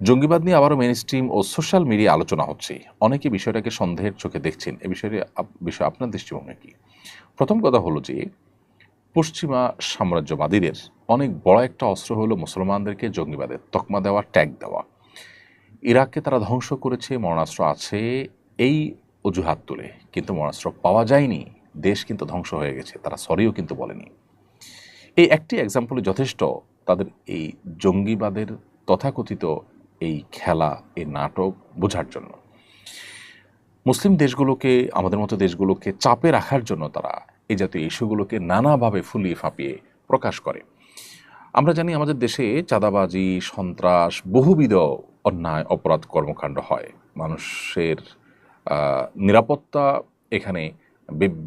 জঙ্গিবাদ নিয়ে আবারও মেইনস্ট্রিম ও সোশ্যাল মিডিয়া আলোচনা হচ্ছে। অনেকে বিষয়টাকে সন্দেহের চোখে দেখছেন। এ বিষয়ে আপনার দৃষ্টিভঙ্গি কি? প্রথম কথা হলো যে, পশ্চিমা সাম্রাজ্যবাদীদের অনেক বড় একটা অস্ত্র হলো মুসলমানদেরকে জঙ্গিবাদের তকমা দেওয়া, ট্যাগ দেওয়া। ইরাককে তারা ধ্বংস করেছে, মরণাস্ত্র আছে এই অজুহাত তুলে। কিন্তু মরণাস্ত্র পাওয়া যায়নি, দেশ কিন্তু ধ্বংস হয়ে গেছে। তারা সরিও কিন্তু বলেনি। এই একটি এক্সাম্পলই যথেষ্ট তাদের এই জঙ্গিবাদের তথাকথিত এই খেলা, এই নাটক বোঝার জন্য। মুসলিম দেশগুলোকে, আমাদের মতো দেশগুলোকে চাপে রাখার জন্য তারা এই জাতীয় ইস্যুগুলোকে নানাভাবে ফুলিয়ে ফাঁপিয়ে প্রকাশ করে। আমরা জানি আমাদের দেশে চাঁদাবাজি, সন্ত্রাস, বহুবিধ অন্যায় অপরাধ কর্মকাণ্ড হয়। মানুষের নিরাপত্তা এখানে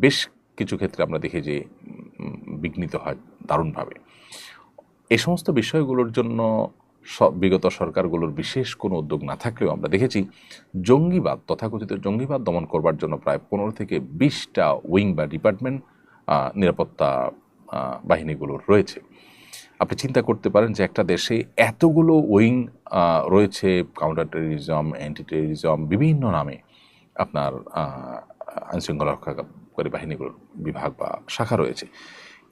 বেশ কিছু ক্ষেত্রে আমরা দেখি যে বিঘ্নিত হয় দারুণভাবে। এই সমস্ত বিষয়গুলোর জন্য বিগত সরকারগুলোর বিশেষ কোনো উদ্যোগ না থাকলেও আমরা দেখেছি জঙ্গিবাদ, তথাকথিত জঙ্গিবাদ দমন করবার জন্য প্রায় 15 থেকে 20টা উইং বা ডিপার্টমেন্ট নিরাপত্তা বাহিনীগুলোর রয়েছে। আপনি চিন্তা করতে পারেন যে একটা দেশে এতগুলো উইং রয়েছে, কাউন্টার টেররিজম, অ্যান্টি টেররিজম, বিভিন্ন নামে আপনার আইনশৃঙ্খলা রক্ষাকারী বাহিনীগুলোর বিভাগ বা শাখা রয়েছে।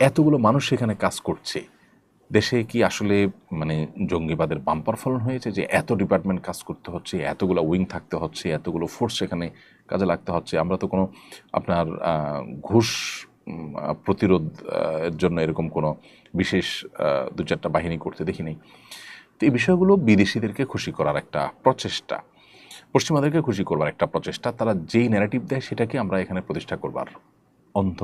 এতগুলো মানুষ সেখানে কাজ করছে। দেশে কি আসলে মানে জঙ্গিবাদের বাম্পার ফলন হয়েছে যে এত ডিপার্টমেন্ট কাজ করতে হচ্ছে, এতগুলো উইং থাকতে হচ্ছে, এতগুলো ফোর্স সেখানে কাজে লাগতে হচ্ছে? আমরা তো কোনো আপনার ঘুষ প্রতিরোধ এর জন্য এরকম কোনো বিশেষ 2-4টা বাহিনী করতে দেখিনি। তো এই বিষয়গুলো বিদেশিদেরকে খুশি করার একটা প্রচেষ্টা, পশ্চিমাদেরকে খুশি করবার একটা প্রচেষ্টা। তারা যেই ন্যারেটিভ দেয় সেটাকে আমরা এখানে প্রতিষ্ঠা করবার অন্ধ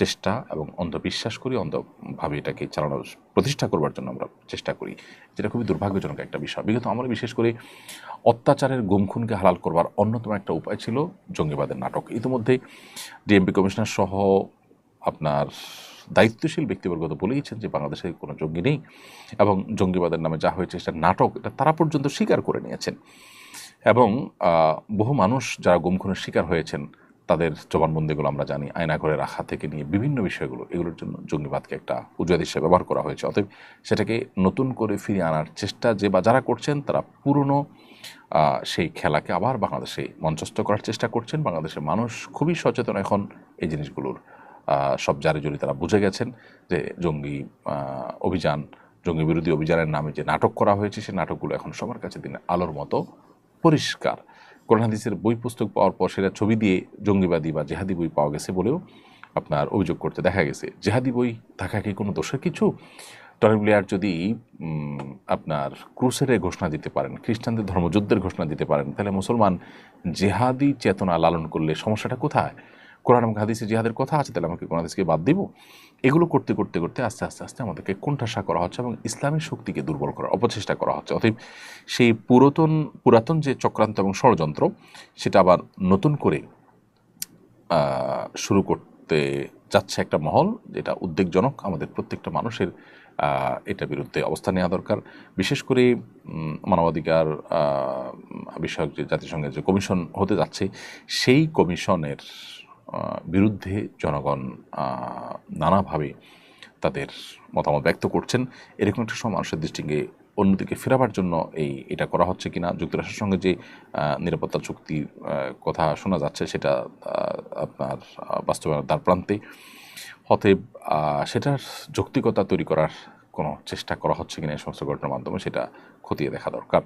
চেষ্টা এবং অন্ধবিশ্বাস করি, অন্ধভাবে এটাকে চালানোর প্রতিষ্ঠা করবার জন্য আমরা চেষ্টা করি, যেটা খুবই দুর্ভাগ্যজনক একটা বিষয়। বিগত আমরা বিশেষ করে অত্যাচারের গুমখুনকে হালাল করবার অন্যতম একটা উপায় ছিল জঙ্গিবাদের নাটক। ইতিমধ্যে ডিএমপি কমিশনার সহ আপনার দায়িত্বশীল ব্যক্তিবর্গ তো বলেইছেন যে বাংলাদেশে কোনো জঙ্গি নেই এবং জঙ্গিবাদের নামে যা হয়েছে সেটা নাটক, এটা তারা পর্যন্ত স্বীকার করে নিয়েছেন। এবং বহু মানুষ যারা গুম খুনের শিকার হয়েছেন তাদের জবানবন্দিগুলো আমরা জানি, আয়নাঘরে রাখা থেকে নিয়ে বিভিন্ন বিষয়গুলো, এগুলোর জন্য জঙ্গিবাদকে একটা উজুয়াদ হিসেবে ব্যবহার করা হয়েছে। অতএব সেটাকে নতুন করে ফিরিয়ে আনার চেষ্টা যে বা যারা করছেন তারা পুরনো সেই খেলাকে আবার বাংলাদেশে মঞ্চস্থ করার চেষ্টা করছেন। বাংলাদেশের মানুষ খুবই সচেতন এখন এই জিনিসগুলোর সব জারে জড়ি তারা বুঝে গেছেন যে জঙ্গি অভিযান, জঙ্গি বিরোধী অভিযানের নামে যে নাটক করা হয়েছে সেই নাটকগুলো এখন সবার কাছে দিনে আলোর মতো পরিষ্কার। কোরআন হাদিসের বই পুস্তক পাওয়ার পর সেটা ছবি দিয়ে জঙ্গিবাদী বা জেহাদি বই পাওয়া গেছে বলেও আপনার অভিযোগ করতে দেখা গেছে। জেহাদি বই থাকা কি কোনো দোষের কিছু? টনি ব্লেয়ার যদি আপনার ক্রুসেডের ঘোষণা দিতে পারেন, খ্রিস্টানদের ধর্মযুদ্ধের ঘোষণা দিতে পারেন, তাহলে মুসলমান জেহাদি চেতনা লালন করলে সমস্যাটা কোথায়? কোরআন এবং হাদিসে জিহাদের কথা আছে, তাহলে আমাকে কোরআন হাদিসকে বাদ দিব? এগুলো করতে করতে করতে আস্তে আস্তে আস্তে আমাদেরকে কোণঠাসা করা হচ্ছে এবং ইসলামী শক্তিকে দুর্বল করার অপচেষ্টা করা হচ্ছে। অতএব সেই পুরাতন যে চক্রান্ত এবং ষড়যন্ত্র সেটা আবার নতুন করে শুরু করতে যাচ্ছে একটা মহল, যেটা উদ্বেগজনক। আমাদের প্রত্যেকটা মানুষের এটার বিরুদ্ধে অবস্থান নেওয়া দরকার। বিশেষ করে মানবাধিকার বিষয়ক যে জাতিসংঘের যে কমিশন হতে যাচ্ছে সেই কমিশনের বিরুদ্ধে জনগণ নানাভাবে তাদের মতামত ব্যক্ত করছেন। এরকম একটা সময় মানুষের দৃষ্টিকে অন্যদিকে ফেরাবার জন্য এটা করা হচ্ছে কিনা। যুক্তরাষ্ট্রের সঙ্গে যে নিরাপত্তা চুক্তির কথা শোনা যাচ্ছে সেটা আপনার বাস্তবায়নের দ্বারপ্রান্তে। অতএব সেটার যৌক্তিকতা তৈরি করার কোনো চেষ্টা করা হচ্ছে কিনা এই সমস্ত ঘটনার মাধ্যমে সেটা খতিয়ে দেখা দরকার।